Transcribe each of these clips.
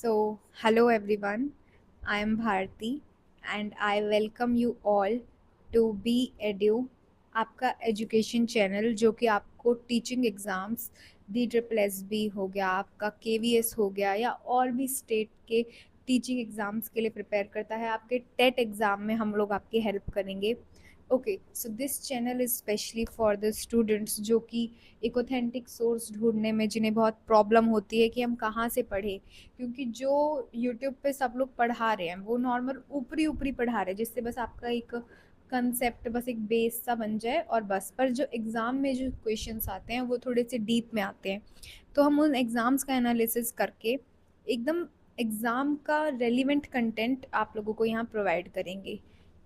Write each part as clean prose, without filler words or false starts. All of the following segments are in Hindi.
Hello everyone. I am Bharti and I welcome you all to Be Edu, आपका एजुकेशन चैनल जो कि आपको टीचिंग एग्ज़ाम्स DSSB हो गया, आपका KVS हो गया या और भी स्टेट के टीचिंग एग्ज़ाम्स के लिए प्रिपेयर करता है। आपके टेट एग्ज़ाम में हम लोग आपकी हेल्प करेंगे। Okay, so this channel is specially for the students जो कि एक ऑथेंटिक सोर्स ढूंढने में जिन्हें बहुत प्रॉब्लम होती है कि हम कहाँ से पढ़ें, क्योंकि जो यूट्यूब पे सब लोग पढ़ा रहे हैं वो नॉर्मल ऊपरी ऊपरी पढ़ा रहे हैं जिससे बस आपका एक कंसेप्ट, बस एक बेस सा बन जाए और बस। पर जो एग्ज़ाम में जो क्वेश्चंस आते हैं वो थोड़े से डीप में आते हैं, तो हम उन एग्ज़ाम्स का एनालिसिस करके एकदम एग्ज़ाम का रेलिवेंट कंटेंट आप लोगों को यहाँ प्रोवाइड करेंगे।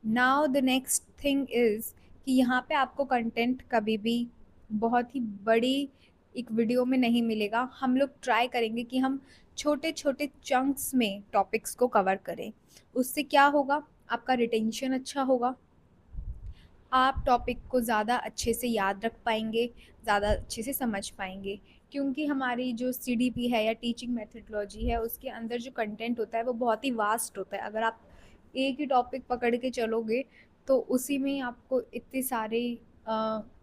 Now the next thing is कि यहाँ पे आपको कंटेंट कभी भी बहुत ही बड़ी एक वीडियो में नहीं मिलेगा। हम लोग ट्राई करेंगे कि हम छोटे छोटे चंक्स में टॉपिक्स को कवर करें। उससे क्या होगा, आपका रिटेंशन अच्छा होगा, आप टॉपिक को ज़्यादा अच्छे से याद रख पाएंगे, ज़्यादा अच्छे से समझ पाएंगे। क्योंकि हमारी जो CDP है या टीचिंग मेथडोलॉजी है उसके अंदर जो कंटेंट होता है वो बहुत ही वास्ट होता है। अगर आप एक ही टॉपिक पकड़ के चलोगे तो उसी में आपको इतने सारे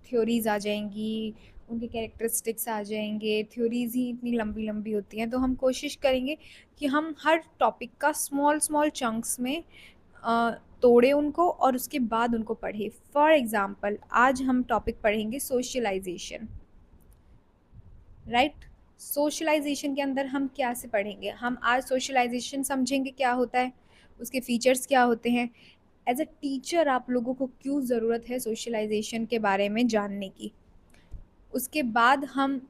थ्योरीज आ जाएंगी, उनके कैरेक्टरिस्टिक्स आ जाएंगे। थ्योरीज ही इतनी लंबी लंबी होती हैं, तो हम कोशिश करेंगे कि हम हर टॉपिक का स्मॉल स्मॉल चंक्स में तोड़े उनको और उसके बाद उनको पढ़े। फॉर एग्ज़ाम्पल आज हम टॉपिक पढ़ेंगे सोशलाइजेशन, राइट। सोशलाइजेशन के अंदर हम क्या से पढ़ेंगे, हम आज सोशलाइजेशन समझेंगे क्या होता है, उसके फीचर्स क्या होते हैं। एज अ टीचर आप लोगों को क्यों ज़रूरत है सोशलाइजेशन के बारे में जानने की। उसके बाद हम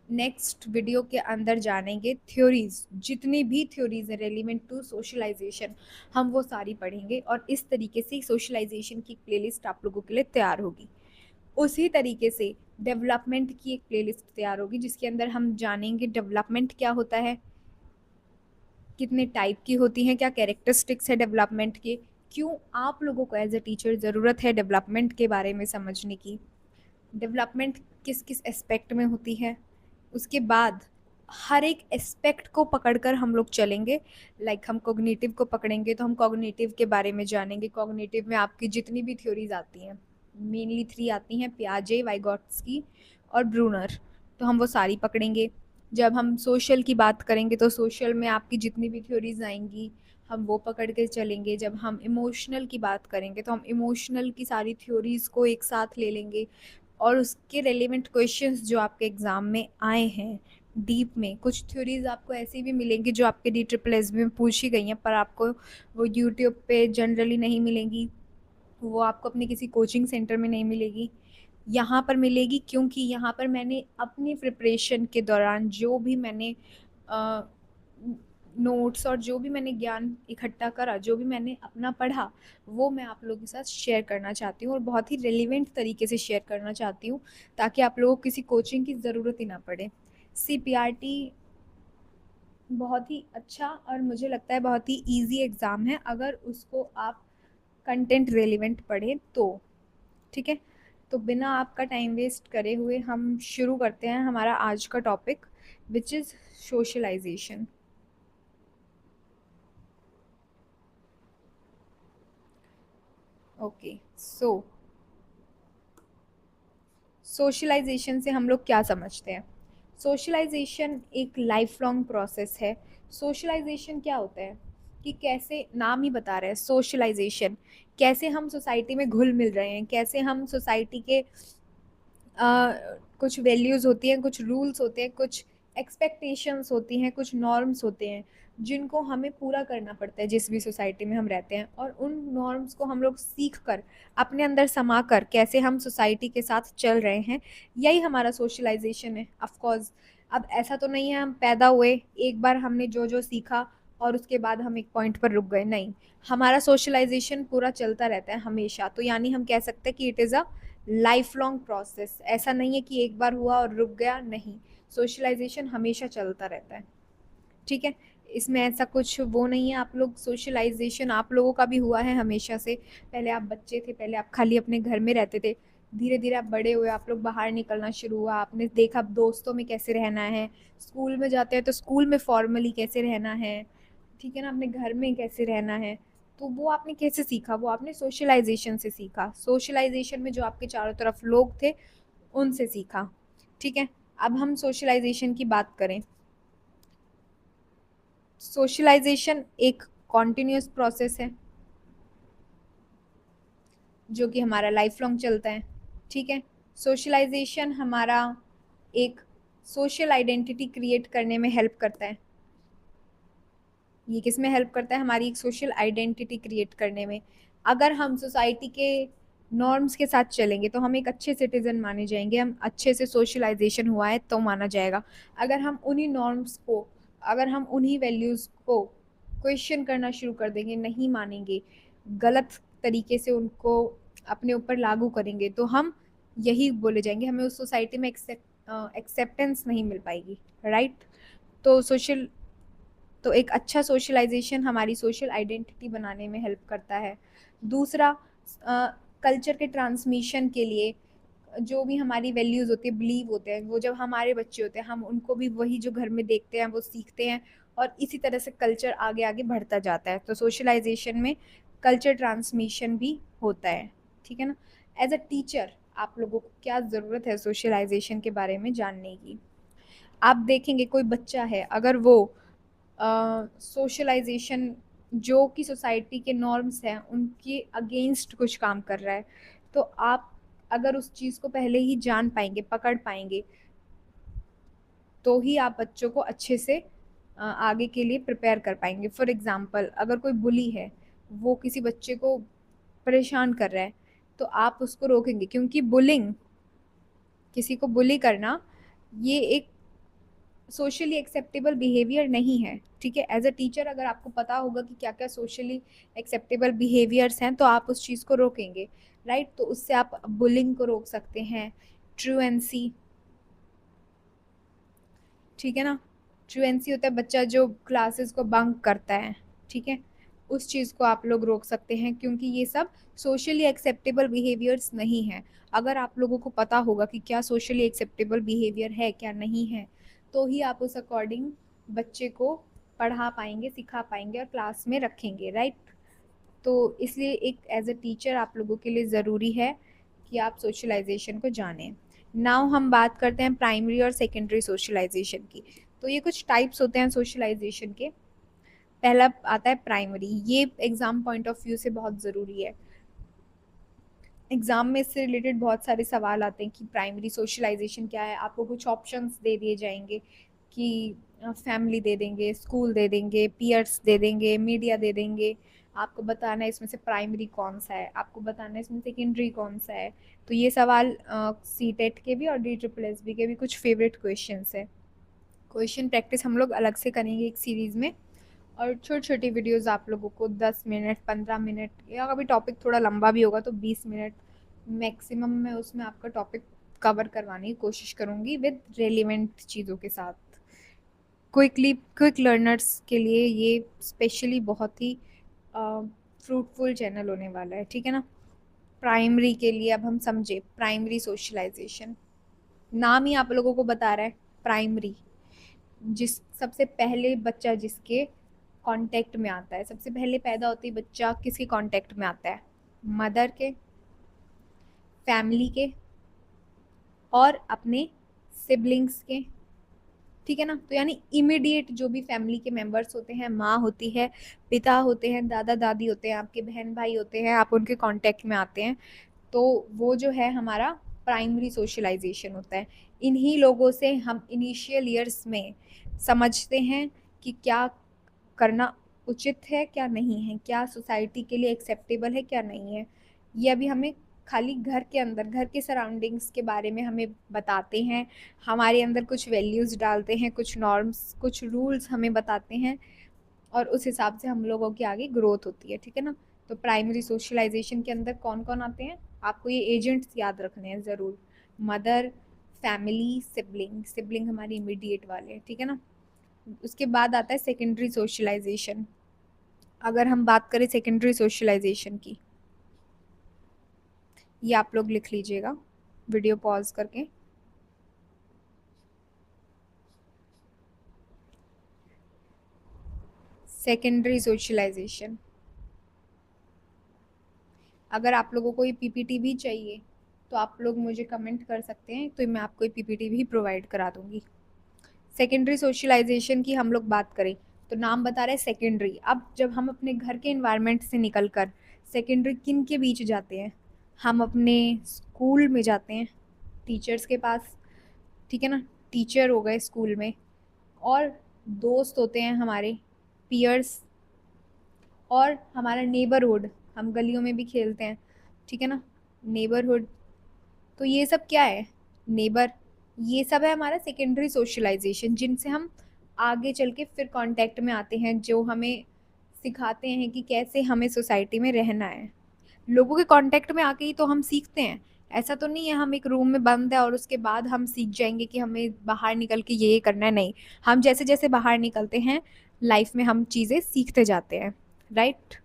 नेक्स्ट वीडियो के अंदर जानेंगे थ्योरीज, जितनी भी थ्योरीज है रेलिवेंट टू सोशलाइजेशन हम वो सारी पढ़ेंगे और इस तरीके से सोशलाइजेशन की प्लेलिस्ट आप लोगों के लिए तैयार होगी। उसी तरीके से डेवलपमेंट की एक प्लेलिस्ट तैयार होगी जिसके अंदर हम जानेंगे डेवलपमेंट क्या होता है, कितने टाइप की होती हैं, क्या कैरेक्टरिस्टिक्स है डेवलपमेंट के, क्यों आप लोगों को एज अ टीचर ज़रूरत है डेवलपमेंट के बारे में समझने की, डेवलपमेंट किस किस एस्पेक्ट में होती है। उसके बाद हर एक एस्पेक्ट को पकड़कर हम लोग चलेंगे। लाइक हम कॉग्निटिव को पकड़ेंगे तो हम कॉग्निटिव के बारे में जानेंगे। कॉग्निटिव में आपकी जितनी भी थ्योरीज आती हैं, मेनली 3 आती हैं, पियाजे, वाइगॉट्स्की और ब्रूनर, तो हम वो सारी पकड़ेंगे। जब हम सोशल की बात करेंगे तो सोशल में आपकी जितनी भी थ्योरीज आएंगी हम वो पकड़ के चलेंगे। जब हम इमोशनल की बात करेंगे तो हम इमोशनल की सारी थ्योरीज को एक साथ ले लेंगे और उसके रेलिवेंट क्वेश्चंस जो आपके एग्ज़ाम में आए हैं डीप में। कुछ थ्योरीज आपको ऐसी भी मिलेंगी जो आपके DSSB में पूछी गई हैं पर आपको वो यूट्यूब पे जनरली नहीं मिलेंगी, वो आपको अपने किसी कोचिंग सेंटर में नहीं मिलेगी, यहाँ पर मिलेगी। क्योंकि यहाँ पर मैंने अपनी प्रिपरेशन के दौरान जो भी मैंने नोट्स और जो भी मैंने ज्ञान इकट्ठा करा, जो भी मैंने अपना पढ़ा, वो मैं आप लोगों के साथ शेयर करना चाहती हूँ और बहुत ही रेलिवेंट तरीके से शेयर करना चाहती हूँ ताकि आप लोगों को किसी कोचिंग की ज़रूरत ही ना पड़े। CPRT बहुत ही अच्छा और मुझे लगता है बहुत ही इजी एग्ज़ाम है अगर उसको आप कंटेंट रेलिवेंट पढ़ें तो। ठीक है, तो बिना आपका टाइम वेस्ट करे हुए हम शुरू करते हैं हमारा आज का topic, which is socialisation. Okay, so socialisation से हम लोग क्या समझते हैं। सोशलाइजेशन एक लाइफ लॉन्ग प्रोसेस है। सोशलाइजेशन क्या होता है कि कैसे, नाम ही बता रहे हैं सोशलाइजेशन, कैसे हम सोसाइटी में घुल मिल रहे हैं, कैसे हम सोसाइटी के कुछ वैल्यूज़ होती हैं, कुछ रूल्स होते हैं, कुछ एक्सपेक्टेशंस होती हैं, कुछ नॉर्म्स होते हैं जिनको हमें पूरा करना पड़ता है जिस भी सोसाइटी में हम रहते हैं। और उन नॉर्म्स को हम लोग सीख कर अपने अंदर समा कर कैसे हम सोसाइटी के साथ चल रहे हैं, यही हमारा सोशलाइजेशन है। ऑफकोर्स अब ऐसा तो नहीं है हम पैदा हुए एक बार हमने जो जो सीखा और उसके बाद हम एक पॉइंट पर रुक गए, नहीं, हमारा सोशलाइजेशन पूरा चलता रहता है हमेशा। तो यानी हम कह सकते हैं कि it is a life long process. ऐसा नहीं है कि एक बार हुआ और रुक गया, नहीं, सोशलाइजेशन हमेशा चलता रहता है। ठीक है, इसमें ऐसा कुछ वो नहीं है। आप लोग सोशलाइजेशन आप लोगों का भी हुआ है हमेशा से। पहले आप बच्चे थे, पहले आप खाली अपने घर में रहते थे, धीरे धीरे आप बड़े हुए, आप लोग बाहर निकलना शुरू हुआ, आपने देखा दोस्तों में कैसे रहना है, स्कूल में जाते हैं तो स्कूल में फॉर्मली कैसे रहना है, ठीक है ना, अपने घर में कैसे रहना है। तो वो आपने कैसे सीखा, वो आपने सोशलाइजेशन से सीखा, सोशलाइजेशन में जो आपके चारों तरफ लोग थे उनसे सीखा, ठीक है। अब हम सोशलाइजेशन की बात करें, सोशलाइजेशन एक कॉन्टिन्यूस प्रोसेस है जो कि हमारा लाइफ लॉन्ग चलता है, ठीक है। सोशलाइजेशन हमारा एक सोशल आइडेंटिटी क्रिएट करने में हेल्प करता है। ये किस में हेल्प करता है, हमारी एक सोशल आइडेंटिटी क्रिएट करने में। अगर हम सोसाइटी के नॉर्म्स के साथ चलेंगे तो हम एक अच्छे सिटीजन माने जाएंगे, हम अच्छे से सोशलाइजेशन हुआ है तो माना जाएगा। अगर हम उन्हीं नॉर्म्स को, अगर हम उन्हीं वैल्यूज़ को क्वेश्चन करना शुरू कर देंगे, नहीं मानेंगे, गलत तरीके से उनको अपने ऊपर लागू करेंगे, तो हम यही बोले जाएंगे, हमें उस सोसाइटी में एक्सेप्टेंस नहीं मिल पाएगी, राइट। तो सोशल, तो एक अच्छा सोशलाइजेशन हमारी सोशल आइडेंटिटी बनाने में हेल्प करता है। दूसरा, कल्चर के ट्रांसमिशन के लिए जो भी हमारी वैल्यूज़ होती है, बिलीव होते हैं, वो जब हमारे बच्चे होते हैं हम उनको भी वही जो घर में देखते हैं वो सीखते हैं, और इसी तरह से कल्चर आगे आगे बढ़ता जाता है। तो सोशलाइजेशन में कल्चर ट्रांसमिशन भी होता है, ठीक है ना। एज अ टीचर आप लोगों को क्या ज़रूरत है सोशलाइजेशन के बारे में जानने की। आप देखेंगे कोई बच्चा है, अगर वो सोशलाइजेशन जो कि सोसाइटी के नॉर्म्स हैं उनके अगेंस्ट कुछ काम कर रहा है, तो आप अगर उस चीज़ को पहले ही जान पाएंगे, पकड़ पाएंगे, तो ही आप बच्चों को अच्छे से आगे के लिए प्रिपेयर कर पाएंगे। फॉर एग्जांपल, अगर कोई बुली है, वो किसी बच्चे को परेशान कर रहा है, तो आप उसको रोकेंगे, क्योंकि बुलिंग, किसी को बुली करना, ये एक सोशली एक्सेप्टेबल बिहेवियर नहीं है, ठीक है। एज अ टीचर अगर आपको पता होगा कि क्या क्या सोशली एक्सेप्टेबल बिहेवियर्स हैं तो आप उस चीज़ को रोकेंगे, राइट। तो उससे आप बुलिंग को रोक सकते हैं। ट्रूएंसी, ठीक है ना, ट्रूएंसी होता है बच्चा जो क्लासेस को बंक करता है, ठीक है, उस चीज़ को आप लोग रोक सकते हैं, क्योंकि ये सब सोशली एक्सेप्टेबल बिहेवियर्स नहीं है। अगर आप लोगों को पता होगा कि क्या सोशली एक्सेप्टेबल बिहेवियर है क्या नहीं है, तो ही आप उस अकॉर्डिंग बच्चे को पढ़ा पाएंगे, सिखा पाएंगे और क्लास में रखेंगे, राइट। तो इसलिए एक एज अ टीचर आप लोगों के लिए ज़रूरी है कि आप सोशलाइजेशन को जानें। नाउ हम बात करते हैं प्राइमरी और सेकेंडरी सोशलाइजेशन की। तो ये कुछ टाइप्स होते हैं सोशलाइजेशन के। पहला आता है प्राइमरी, ये एग्ज़ाम पॉइंट ऑफ व्यू से बहुत ज़रूरी है। एग्ज़ाम में इससे रिलेटेड बहुत सारे सवाल आते हैं कि प्राइमरी सोशलाइजेशन क्या है। आपको कुछ ऑप्शंस दे दिए जाएंगे कि फैमिली दे देंगे, स्कूल दे देंगे, पीयर्स दे देंगे, मीडिया दे देंगे। आपको बताना है इसमें से प्राइमरी कौन सा है, आपको बताना है इसमें सेकेंडरी कौन सा है। तो ये सवाल सी टेट के भी और DSSB के भी कुछ फेवरेट क्वेश्चंस है। क्वेश्चन प्रैक्टिस हम लोग अलग से करेंगे एक सीरीज़ में, और छोटी छोटी वीडियोस आप लोगों को 10 मिनट, 15 मिनट, या कभी टॉपिक थोड़ा लंबा भी होगा तो 20 मिनट मैक्सिमम में उसमें आपका टॉपिक कवर करवाने की कोशिश करूँगी विद रेलिवेंट चीज़ों के साथ। क्विक लर्नर्स के लिए ये स्पेशली बहुत ही फ्रूटफुल चैनल होने वाला है, ठीक है ना। प्राइमरी के लिए अब हम समझे प्राइमरी सोशलाइजेशन, नाम ही आप लोगों को बता रहा है प्राइमरी, जिस सबसे पहले बच्चा जिसके कांटेक्ट में आता है, सबसे पहले पैदा होते ही बच्चा किसके कांटेक्ट में आता है, मदर के, फैमिली के और अपने सिबलिंग्स के, ठीक है ना। तो यानी इमीडिएट जो भी फैमिली के मेंबर्स होते हैं, माँ होती है, पिता होते हैं, दादा दादी होते हैं, आपके बहन भाई होते हैं, आप उनके कांटेक्ट में आते हैं, तो वो जो है हमारा प्राइमरी सोशलाइजेशन होता है। इन्हीं लोगों से हम इनिशियल ईयर्स में समझते हैं कि क्या करना उचित है क्या नहीं है, क्या सोसाइटी के लिए एक्सेप्टेबल है क्या नहीं है। ये अभी हमें खाली घर के अंदर, घर के सराउंडिंग्स के बारे में हमें बताते हैं, हमारे अंदर कुछ वैल्यूज़ डालते हैं, कुछ नॉर्म्स, कुछ रूल्स हमें बताते हैं, और उस हिसाब से हम लोगों की आगे ग्रोथ होती है, ठीक है ना। तो प्राइमरी सोशलाइजेशन के अंदर कौन कौन आते हैं, आपको ये एजेंट्स याद रखने हैं ज़रूर, मदर, फैमिली, सिबलिंग, सिबलिंग हमारी इमीडिएट वाले हैं, ठीक है ना। उसके बाद आता है सेकेंडरी सोशलाइजेशन। अगर हम बात करें सेकेंडरी सोशलाइजेशन की, ये आप लोग लिख लीजिएगा वीडियो पॉज करके। Secondary socialisation. अगर आप लोगों को ये पीपीटी भी चाहिए तो आप लोग मुझे कमेंट कर सकते हैं, तो मैं आपको ये पीपीटी भी प्रोवाइड करा दूंगी। सेकेंडरी सोशलाइजेशन की हम लोग बात करें तो नाम बता रहे हैं सेकेंडरी। अब जब हम अपने घर के इन्वायरमेंट से निकल कर सेकेंडरी किन के बीच जाते हैं, हम अपने स्कूल में जाते हैं, टीचर्स के पास, ठीक है ना, टीचर हो गए स्कूल में, और दोस्त होते हैं हमारे, पियर्स, और हमारा नेबरहुड, हम गलियों में भी खेलते हैं, ठीक है ना, नेबरहुड। तो ये सब क्या है, नेबर, ये सब है हमारा सेकेंडरी सोशलाइजेशन, जिनसे हम आगे चल के फिर कांटेक्ट में आते हैं, जो हमें सिखाते हैं कि कैसे हमें सोसाइटी में रहना है। लोगों के कांटेक्ट में आके ही तो हम सीखते हैं। ऐसा तो नहीं है हम एक रूम में बंद है और उसके बाद हम सीख जाएंगे कि हमें बाहर निकल के ये करना है, नहीं। हम जैसे जैसे बाहर निकलते हैं लाइफ में हम चीज़ें सीखते जाते हैं, राइट।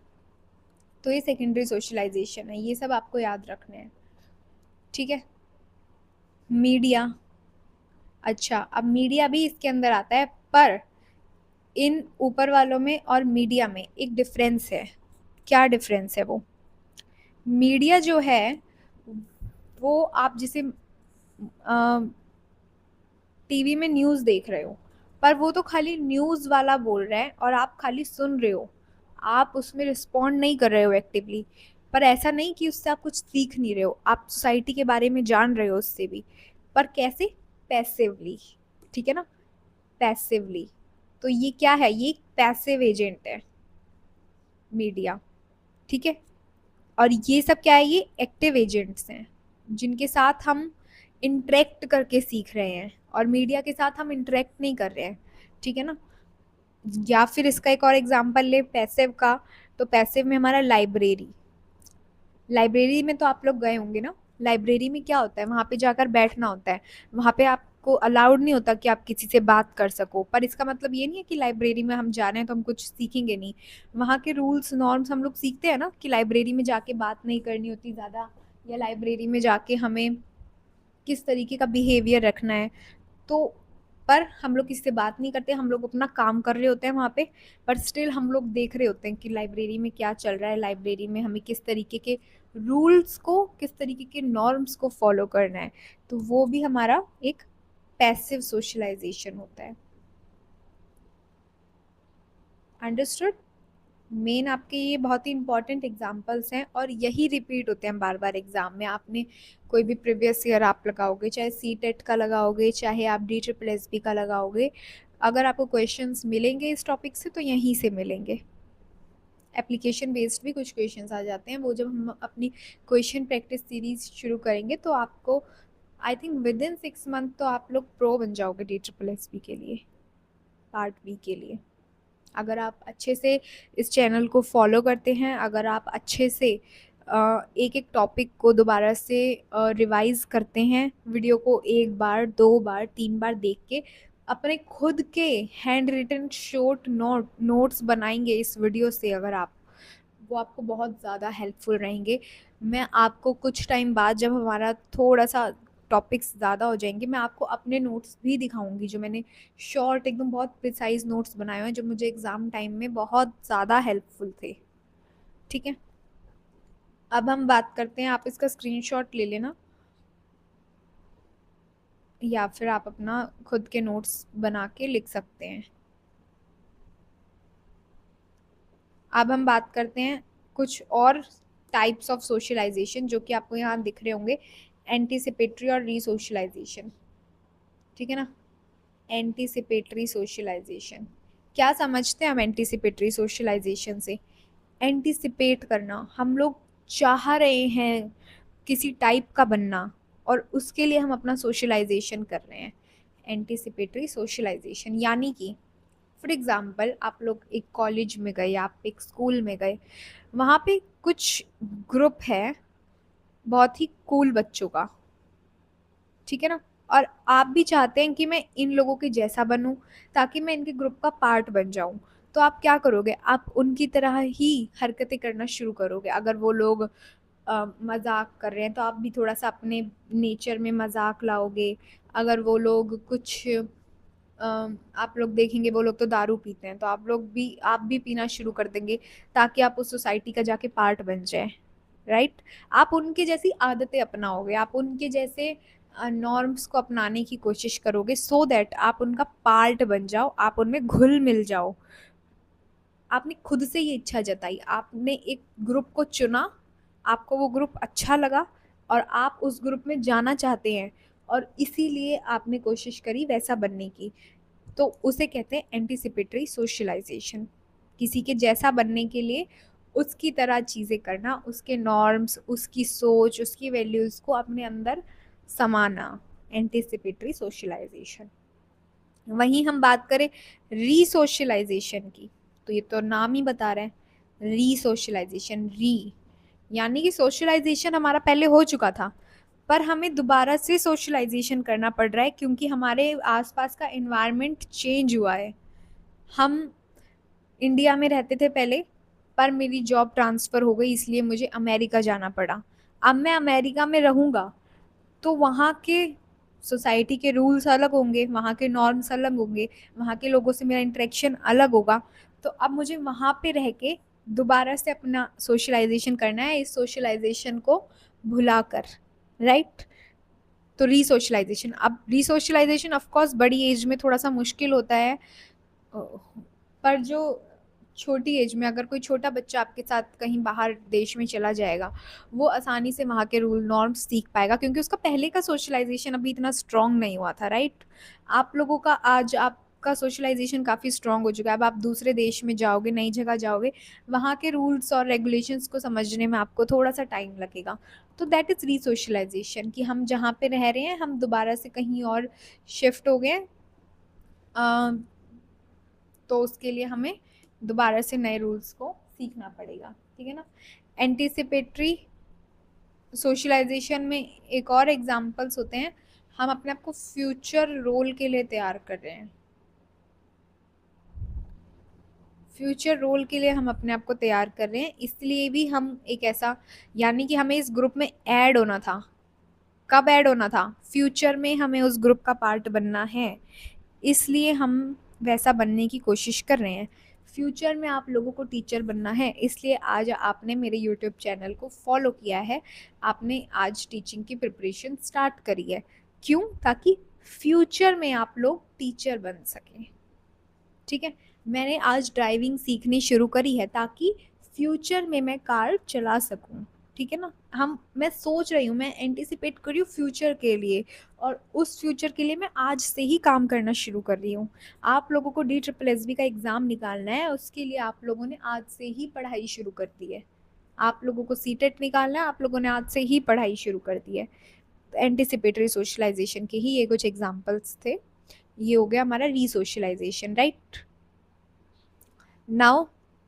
तो ये सेकेंडरी सोशलाइजेशन है, ये सब आपको याद रखने हैं, ठीक है। मीडिया, अच्छा अब मीडिया भी इसके अंदर आता है, पर इन ऊपर वालों में और मीडिया में एक डिफरेंस है। क्या डिफरेंस है वो, मीडिया जो है वो आप जिसे टीवी में न्यूज़ देख रहे हो, पर वो तो खाली न्यूज़ वाला बोल रहा है और आप खाली सुन रहे हो, आप उसमें रिस्पॉन्ड नहीं कर रहे हो एक्टिवली। पर ऐसा नहीं कि उससे आप कुछ सीख नहीं रहे हो, आप सोसाइटी के बारे में जान रहे हो उससे भी, पर कैसे, पैसिवली, ठीक है ना, पैसिवली। तो ये क्या है, ये पैसिव एजेंट है मीडिया, ठीक है। और ये सब क्या है, ये एक्टिव एजेंट्स हैं जिनके साथ हम इंटरेक्ट करके सीख रहे हैं, और मीडिया के साथ हम इंटरेक्ट नहीं कर रहे हैं, ठीक है ना। या फिर इसका एक और एग्जांपल ले पैसिव का, तो पैसिव में हमारा लाइब्रेरी, लाइब्रेरी में तो आप लोग गए होंगे ना। लाइब्रेरी में क्या होता है, वहाँ पे जाकर बैठना होता है, वहाँ पे आपको अलाउड नहीं होता कि आप किसी से बात कर सको, पर इसका मतलब ये नहीं है कि लाइब्रेरी में हम जा रहे हैं तो हम कुछ सीखेंगे नहीं। वहाँ के रूल्स नॉर्म्स हम लोग सीखते हैं ना, कि लाइब्रेरी में जाके बात नहीं करनी होती ज़्यादा, या लाइब्रेरी में जाके हमें किस तरीके का बिहेवियर रखना है। तो पर हम लोग किसी से बात नहीं करते, हम लोग अपना काम कर रहे होते हैं वहाँ पे, पर स्टिल हम लोग देख रहे होते हैं कि लाइब्रेरी में क्या चल रहा है, लाइब्रेरी में हमें किस तरीके के रूल्स को, किस तरीके के नॉर्म्स को फॉलो करना है। तो वो भी हमारा एक पैसिव सोशलाइजेशन होता है। अंडरस्टूड। मेन आपके ये बहुत ही इंपॉर्टेंट एग्जाम्पल्स हैं, और यही रिपीट होते हैं बार बार एग्जाम में। आपने कोई भी प्रीवियस ईयर आप लगाओगे, चाहे सी टेट का लगाओगे, चाहे आप DSSB का लगाओगे, अगर आपको क्वेश्चंस मिलेंगे इस टॉपिक से तो यहीं से मिलेंगे। एप्लीकेशन बेस्ड भी कुछ क्वेश्चंस आ जाते हैं, वो जब हम अपनी क्वेश्चन प्रैक्टिस सीरीज शुरू करेंगे तो आपको I think with in 6 month तो आप लोग प्रो बन जाओगे DSSB के लिए, पार्ट बी के लिए। अगर आप अच्छे से इस चैनल को फॉलो करते हैं, अगर आप अच्छे से एक एक टॉपिक को दोबारा से रिवाइज करते हैं, वीडियो को 1 बार 2 बार 3 बार देख के अपने खुद के हैंड रिटन शॉर्ट नोट्स बनाएंगे इस वीडियो से, अगर आप, वो आपको बहुत ज़्यादा हेल्पफुल रहेंगे। मैं आपको कुछ टाइम बाद जब हमारा थोड़ा सा टॉपिक्स ज़्यादा हो जाएंगे, मैं आपको अपने नोट्स भी दिखाऊंगी, जो मैंने शॉर्ट एकदम बहुत प्रिसाइज नोट्स बनाए हुए हैं, जो मुझे एग्ज़ाम टाइम में बहुत ज़्यादा हेल्पफुल थे, ठीक है। अब हम बात करते हैं, आप इसका स्क्रीनशॉट ले लेना, या फिर आप अपना खुद के नोट्स बना के लिख सकते हैं। अब हम बात करते हैं कुछ और टाइप्स ऑफ सोशलाइजेशन, जो कि आपको यहाँ दिख रहे होंगे, एंटीसिपेटरी और रीसोशलाइजेशन, ठीक है ना। एंटीसिपेटरी सोशलाइजेशन, क्या समझते हैं हम एंटीसिपेटरी सोशलाइजेशन से। एंटीसिपेट करना, हम लोग चाह रहे हैं किसी टाइप का बनना, और उसके लिए हम अपना सोशलाइजेशन कर रहे हैं। एंटीसिपेटरी सोशलाइजेशन यानी कि फॉर एग्ज़ाम्पल आप लोग एक कॉलेज में गए, आप एक स्कूल में गए, वहाँ पे कुछ ग्रुप है बहुत ही कूल बच्चों का, ठीक है ना, और आप भी चाहते हैं कि मैं इन लोगों के जैसा बनूं, ताकि मैं इनके ग्रुप का पार्ट बन जाऊं। तो आप क्या करोगे, आप उनकी तरह ही हरकतें करना शुरू करोगे। अगर वो लोग मजाक कर रहे हैं तो आप भी थोड़ा सा अपने नेचर में मजाक लाओगे। अगर वो लोग कुछ आप लोग देखेंगे वो लोग तो दारू पीते हैं तो आप भी पीना शुरू कर देंगे, ताकि आप उस सोसाइटी का जाके पार्ट बन जाए। राइट। आप उनके जैसी आदतें अपनाओगे, आप उनके जैसे नॉर्म्स को अपनाने की कोशिश करोगे, सो दैट आप उनका पार्ट बन जाओ, आप उनमें घुल मिल जाओ। आपने खुद से ये इच्छा जताई, आपने एक ग्रुप को चुना, आपको वो ग्रुप अच्छा लगा और आप उस ग्रुप में जाना चाहते हैं, और इसीलिए आपने कोशिश करी वैसा बनने की। तो उसे कहते हैं एंटीसिपेटरी सोशलाइजेशन। किसी के जैसा बनने के लिए उसकी तरह चीज़ें करना, उसके नॉर्म्स, उसकी सोच, उसकी वैल्यूज़ को अपने अंदर समाना, एंटीसिपेटरी सोशलाइजेशन। वहीं हम बात करें रीसोशलाइजेशन की, तो ये तो नाम ही बता रहा है रीसोशलाइजेशन। री यानी कि सोशलाइजेशन हमारा पहले हो चुका था, पर हमें दोबारा से सोशलाइजेशन करना पड़ रहा है क्योंकि हमारे आसपास का एनवायरनमेंट चेंज हुआ है। हम इंडिया में रहते थे पहले, पर मेरी जॉब ट्रांसफ़र हो गई इसलिए मुझे अमेरिका जाना पड़ा। अब मैं अमेरिका में रहूँगा तो वहाँ के सोसाइटी के रूल्स अलग होंगे, वहाँ के नॉर्म्स अलग होंगे, वहाँ के लोगों से मेरा इंटरेक्शन अलग होगा। तो अब मुझे वहाँ पे रह के दोबारा से अपना सोशलाइजेशन करना है, इस सोशलाइजेशन को भुला कर। राइट। तो रीसोशलाइजेशन, अब रीसोशलाइजेशन ऑफ कोर्स बड़ी एज में थोड़ा सा मुश्किल होता है, पर जो छोटी एज में अगर कोई छोटा बच्चा आपके साथ कहीं बाहर देश में चला जाएगा, वो आसानी से वहाँ के रूल नॉर्म्स सीख पाएगा क्योंकि उसका पहले का सोशलाइजेशन अभी इतना स्ट्रॉन्ग नहीं हुआ था। राइट। आप लोगों का आज आपका सोशलाइजेशन काफ़ी स्ट्रॉन्ग हो चुका है। अब आप दूसरे देश में जाओगे, नई जगह जाओगे, वहाँ के रूल्स और रेगुलेशंस को समझने में आपको थोड़ा सा टाइम लगेगा। तो दैट इज़ रीसोशलाइजेशन, कि हम जहाँ पे रह रहे हैं हम दोबारा से कहीं और शिफ्ट हो गए, तो उसके लिए हमें दोबारा से नए रूल्स को सीखना पड़ेगा। ठीक है ना। एंटीसिपेटरी सोशलाइजेशन में एक और एग्जांपल्स होते हैं, हम अपने आप को फ्यूचर रोल के लिए तैयार कर रहे हैं। फ्यूचर रोल के लिए हम अपने आप को तैयार कर रहे हैं, इसलिए भी हम एक ऐसा, यानी कि हमें इस ग्रुप में ऐड होना था। कब ऐड होना था? फ्यूचर में हमें उस ग्रुप का पार्ट बनना है, इसलिए हम वैसा बनने की कोशिश कर रहे हैं। फ्यूचर में आप लोगों को टीचर बनना है, इसलिए आज आपने मेरे यूट्यूब चैनल को फॉलो किया है, आपने आज टीचिंग की प्रिपरेशन स्टार्ट करी है। क्यों? ताकि फ्यूचर में आप लोग टीचर बन सकें। ठीक है। मैंने आज ड्राइविंग सीखनी शुरू करी है ताकि फ्यूचर में मैं कार चला सकूं। ठीक है ना। मैं सोच रही हूँ, मैं एंटिसिपेट कर रही हूँ फ्यूचर के लिए, और उस फ्यूचर के लिए मैं आज से ही काम करना शुरू कर रही हूँ। आप लोगों को DSSB का एग्ज़ाम निकालना है, उसके लिए आप लोगों ने आज से ही पढ़ाई शुरू कर दी है। आप लोगों को सीटेट निकालना है, आप लोगों ने आज से ही पढ़ाई शुरू कर दी है। एंटिसिपेटरी सोशलाइजेशन के ही ये कुछ एग्जाम्पल्स थे। ये हो गया हमारा रीसोशलाइजेशन। राइट। नाउ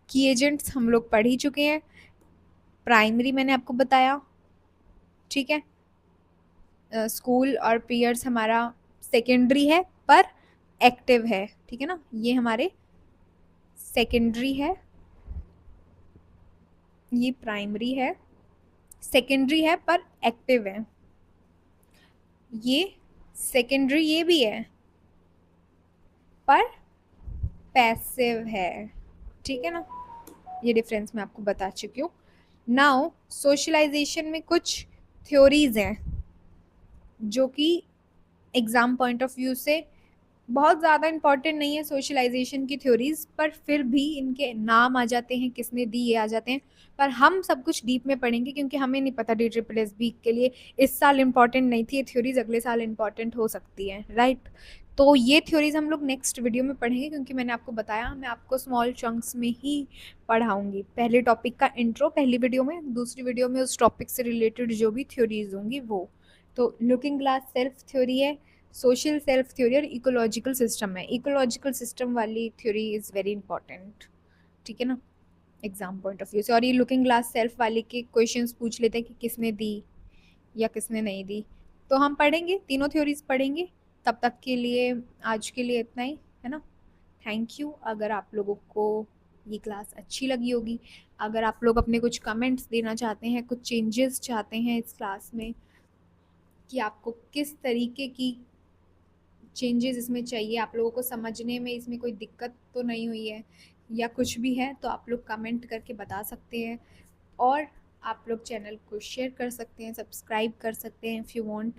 की एजेंट्स हम लोग पढ़ ही चुके हैं, प्राइमरी मैंने आपको बताया। ठीक है। स्कूल और पीयर्स हमारा सेकेंडरी है पर एक्टिव है। ठीक है ना। ये हमारे सेकेंडरी है, ये प्राइमरी है। सेकेंडरी है पर एक्टिव है। ये सेकेंडरी ये भी है पर पैसिव है। ठीक है ना। ये डिफरेंस मैं आपको बता चुकी हूँ। नाउ सोशलाइजेशन में कुछ थ्योरीज हैं जो कि एग्ज़ाम पॉइंट ऑफ व्यू से बहुत ज़्यादा इम्पॉर्टेंट नहीं है सोशलाइजेशन की थ्योरीज, पर फिर भी इनके नाम आ जाते हैं, किसने दी ये आ जाते हैं। पर हम सब कुछ डीप में पढ़ेंगे क्योंकि हमें नहीं पता DSSB के लिए इस साल इम्पॉर्टेंट नहीं थी ये थ्योरीज, अगले साल इम्पॉर्टेंट हो सकती है। राइट। तो ये थ्योरीज हम लोग नेक्स्ट वीडियो में पढ़ेंगे क्योंकि मैंने आपको बताया मैं आपको स्मॉल चंक्स में ही पढ़ाऊँगी। पहले टॉपिक का इंट्रो पहली वीडियो में, दूसरी वीडियो में उस टॉपिक से रिलेटेड जो भी थ्योरीज होंगी वो। तो लुकिंग ग्लास सेल्फ थ्योरी है, सोशल सेल्फ थ्योरी और इकोलॉजिकल सिस्टम है। इकोलॉजिकल सिस्टम वाली थ्योरी इज़ वेरी इंपॉर्टेंट। ठीक है ना, एग्जाम पॉइंट ऑफ व्यू से। और ये लुकिंग ग्लास सेल्फ वाले के क्वेश्चंस पूछ लेते हैं कि किसने दी या किसने नहीं दी। तो हम पढ़ेंगे, तीनों थ्योरीज पढ़ेंगे। तब तक के लिए आज के लिए इतना ही है ना। Thank you. अगर आप लोगों को ये क्लास अच्छी लगी होगी, अगर आप लोग अपने कुछ कमेंट्स देना चाहते हैं, कुछ चेंजेस चाहते हैं इस क्लास में कि आपको किस तरीके की चेंजेस इसमें चाहिए, आप लोगों को समझने में इसमें कोई दिक्कत तो नहीं हुई है या कुछ भी है, तो आप लोग कमेंट करके बता सकते हैं। और आप लोग चैनल को शेयर कर सकते हैं, सब्सक्राइब कर सकते हैं इफ़ यू वांट,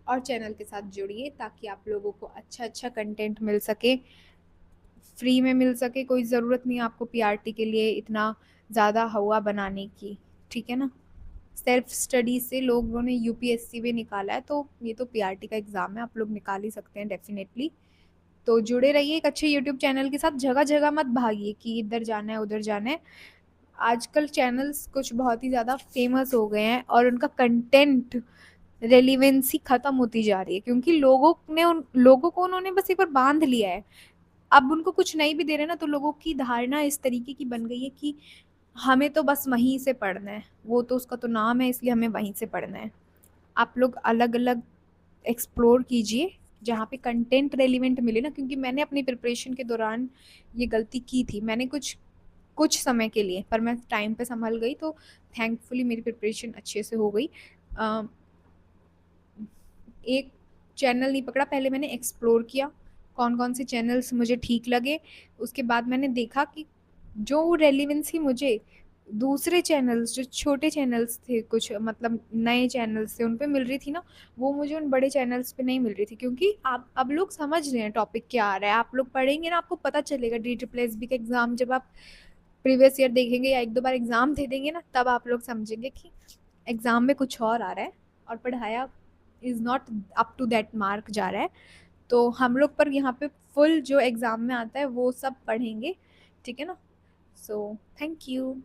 और चैनल के साथ जुड़िए ताकि आप लोगों को अच्छा अच्छा कंटेंट मिल सके, फ्री में मिल सके। कोई ज़रूरत नहीं है आपको पीआरटी के लिए इतना ज़्यादा हवा बनाने की, ठीक है ना। सेल्फ स्टडी से लोगों ने यूपीएससी भी निकाला है, तो ये तो पीआरटी का एग्ज़ाम है, आप लोग निकाल ही सकते हैं डेफिनेटली। तो जुड़े रहिए एक अच्छे यूट्यूब चैनल के साथ, जगह जगह मत भागिए कि इधर जाना है उधर जाना है। आजकल चैनल्स कुछ बहुत ही ज़्यादा फेमस हो गए हैं और उनका कंटेंट रेलिवेंसी ख़त्म होती जा रही है, क्योंकि लोगों को उन्होंने बस एक बार बांध लिया है। अब उनको कुछ नहीं भी दे रहे ना, तो लोगों की धारणा इस तरीके की बन गई है कि हमें तो बस वहीं से पढ़ना है, वो तो उसका तो नाम है इसलिए हमें वहीं से पढ़ना है। आप लोग अलग अलग एक्सप्लोर कीजिए जहाँ पे कंटेंट रेलिवेंट मिले ना, क्योंकि मैंने अपनी प्रिपरेशन के दौरान ये गलती की थी। मैंने कुछ कुछ समय के लिए, पर मैं टाइम पे संभल गई, तो थैंकफुली मेरी प्रिपरेशन अच्छे से हो गई। एक चैनल नहीं पकड़ा, पहले मैंने एक्सप्लोर किया कौन कौन से चैनल्स मुझे ठीक लगे। उसके बाद मैंने देखा कि जो रेलिवेंसी मुझे दूसरे चैनल्स, जो छोटे चैनल्स थे, कुछ मतलब नए चैनल्स थे, उन पे मिल रही थी ना, वो मुझे उन बड़े चैनल्स पे नहीं मिल रही थी। क्योंकि आप अब लोग समझ रहे हैं टॉपिक क्या आ रहा है, आप लोग पढ़ेंगे ना, आपको पता चलेगा। DSSB का एग्ज़ाम जब आप प्रीवियस ईयर देखेंगे या एक दो बार एग्ज़ाम दे देंगे ना, तब आप लोग समझेंगे कि एग्ज़ाम में कुछ और आ रहा है और पढ़ाया is not up to that mark जा रहा है। तो हम लोग पर यहाँ पे फुल जो एग्ज़ाम में आता है वो सब पढ़ेंगे, ठीक है ना। So thank you.